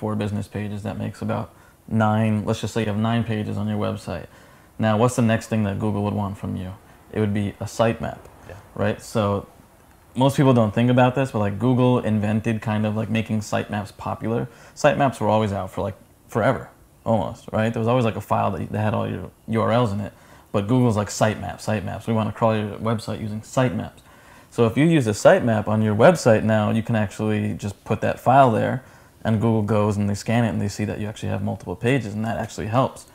4 business pages. That makes about 9, let's just say you have 9 pages on your website. Now, what's the next thing that Google would want from you? It would be a sitemap, right? So most people don't think about this, but like Google invented kind of like making sitemaps popular. Sitemaps were always out for like forever, almost, right? There was always like a file that had all your URLs in it, but Google's like sitemaps. We want to crawl your website using sitemaps. So if you use a sitemap on your website now, you can actually just put that file there, and Google goes and they scan it and they see that you actually have multiple pages, and that actually helps.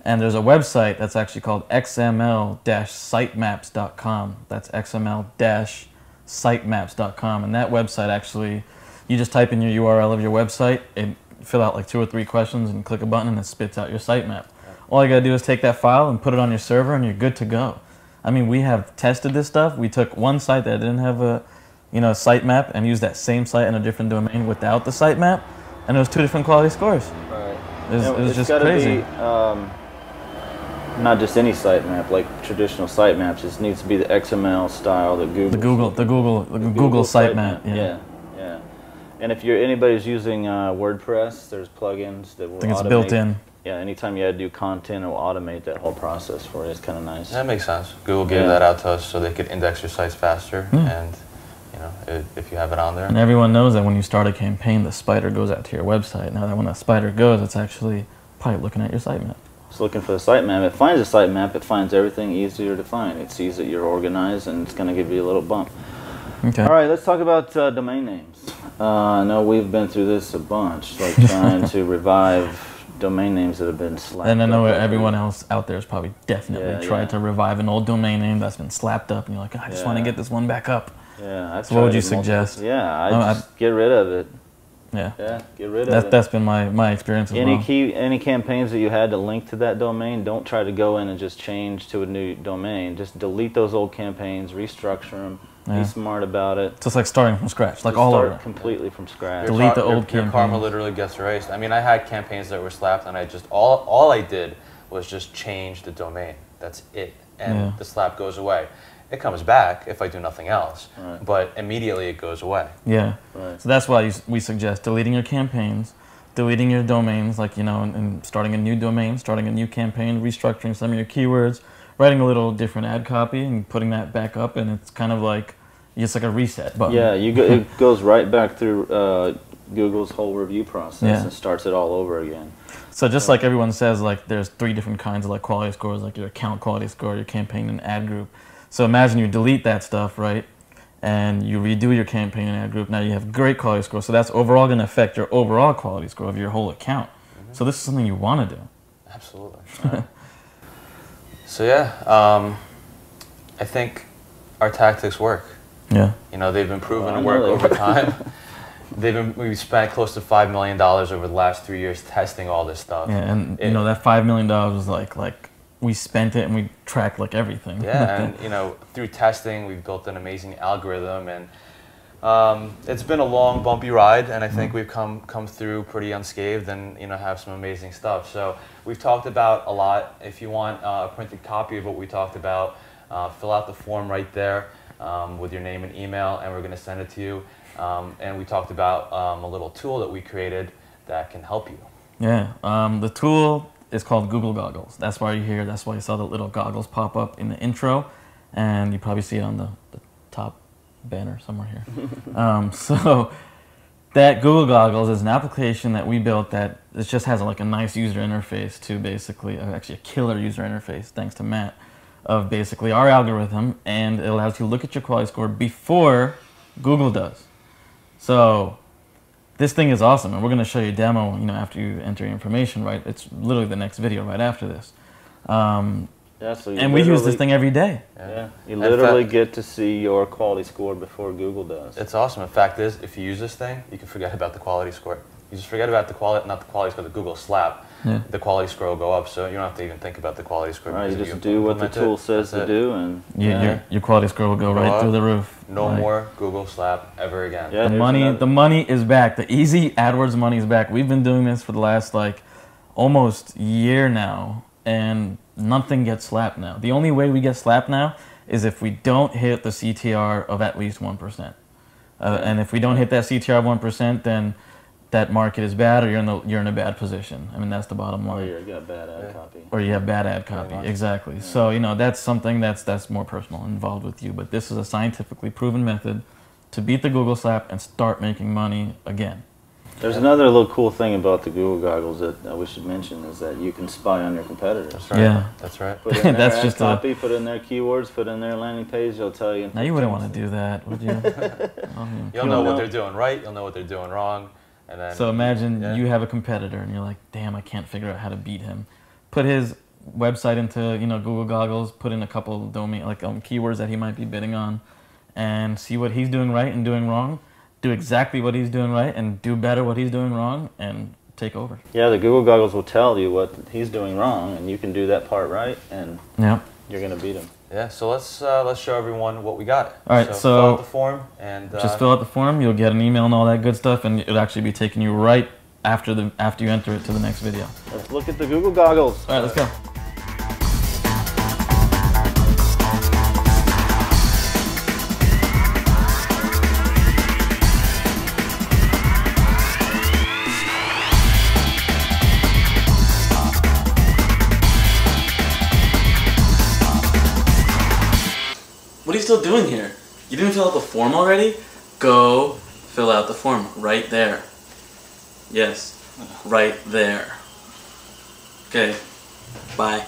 And there's a website that's actually called xml-sitemaps.com. That's xml-sitemaps.com, and that website actually, you just type in your URL of your website, and fill out like 2 or 3 questions and click a button and it spits out your sitemap. All you gotta do is take that file and put it on your server and you're good to go. I mean, we have tested this stuff. We took one site that didn't have a sitemap and used that same site in a different domain without the sitemap, and it was 2 different quality scores. Right. It was just crazy. Be, not just any sitemap, like traditional sitemaps. It needs to be the XML style, the Google sitemap. Yeah. And if anybody's using WordPress, there's plugins that will I think it's built in. Yeah, anytime you had to do content, it will automate that whole process for you. It's kind of nice. That makes sense. Google gave that out to us so they could index your sites faster, and if you have it on there. And everyone knows that when you start a campaign, the spider goes out to your website. Now that when that spider goes, it's actually probably looking at your sitemap. It's looking for the sitemap. It finds a sitemap. It finds everything easier to find. It sees that you're organized, and it's going to give you a little bump. Okay. All right, let's talk about domain names. I know we've been through this a bunch, like trying to revive domain names that have been slapped. And I know everyone else out there has probably definitely tried to revive an old domain name that's been slapped up, and you're like, I just want to get this one back up. Yeah. So what would you suggest? I just get rid of it. Yeah, get rid of it. That's been my experience as well. Any campaigns that you had to link to that domain, don't try to go in and just change to a new domain. Just delete those old campaigns, restructure them. Be smart about it. Just like starting from scratch, like all over. Start completely from scratch. Delete the old campaign. Your karma literally gets erased. I mean, I had campaigns that were slapped, and I just all I did was just change the domain. That's it, and the slap goes away. It comes back if I do nothing else, but immediately it goes away. Yeah. Right. So that's why we suggest deleting your campaigns, deleting your domains, like and starting a new domain, starting a new campaign, restructuring some of your keywords, writing a little different ad copy and putting that back up, and it's kind of like just like a reset button. Yeah, it goes right back through Google's whole review process and starts it all over again. So just like everyone says, like there's 3 different kinds of like quality scores, like your account quality score, your campaign and ad group. So imagine you delete that stuff, right? And you redo your campaign and ad group. Now you have great quality score. So that's overall going to affect your overall quality score of your whole account. So this is something you want to do. Absolutely. So yeah, I think our tactics work. Yeah. They've been proven to work over time. We've spent close to $5 million over the last 3 years testing all this stuff. Yeah, and that $5 million was like we spent it and we tracked like everything. Yeah, and through testing, we've built an amazing algorithm, and it's been a long, bumpy ride, and I think we've come through pretty unscathed, and have some amazing stuff. So we've talked about a lot. If you want a printed copy of what we talked about, fill out the form right there with your name and email, and we're going to send it to you. And we talked about a little tool that we created that can help you. Yeah, the tool is called Google Goggles. That's why you're here. That's why you saw the little goggles pop up in the intro, and you probably see it on the top banner somewhere here. So that Google Goggles is an application that we built that it just has like a nice user interface to basically, actually a killer user interface, thanks to Matt, of basically our algorithm, and it allows you to look at your quality score before Google does. So this thing is awesome, and we're going to show you a demo, after you enter your information, right? It's literally the next video right after this. So and we use this thing every day. Yeah, you literally get to see your quality score before Google does. It's awesome. The fact is, if you use this thing, you can forget about the quality score. You just forget about the quality, not the quality score, the Google slap. The quality score will go up, so you don't have to even think about the quality score. Right, you just do what the tool says to do, and your quality score will go right through the roof. No more Google slap ever again. Yeah, the money is back. The easy AdWords money is back. We've been doing this for the last almost year now, and nothing gets slapped now. The only way we get slapped now is if we don't hit the CTR of at least 1%. And if we don't hit that CTR of 1%, then that market is bad, or you're in a bad position. I mean, that's the bottom line. Or you got bad ad copy. Or you have bad ad copy. Exactly. Yeah. So, you know, that's something that's more personal, involved with you. But this is a scientifically proven method to beat the Google slap and start making money again. There's another little cool thing about the Google goggles that we should mention, is that you can spy on your competitors. That's right. Yeah. That's right. Put in their That's ad just copy, put in their keywords, put in their landing page, they'll tell you. Now, you wouldn't want to do that, would you? You'll know what they're doing right, you'll know what they're doing wrong. And then, so imagine you have a competitor and you're like, damn, I can't figure out how to beat him. Put his website into, you know, Google goggles, put in a couple domain, like keywords that he might be bidding on, and see what he's doing right and doing wrong. Do exactly what he's doing right and do better what he's doing wrong, and take over. Yeah, the Google goggles will tell you what he's doing wrong, and you can do that part right, and you're going to beat him. Yeah, so let's show everyone what we got. All right, so fill out the form, and just fill out the form. You'll get an email and all that good stuff, and it'll actually be taking you right after you enter it to the next video. Let's look at the Google goggles. All right, let's go. What are you still doing here? You didn't fill out the form already? Go fill out the form right there. Yes, right there. Okay, bye.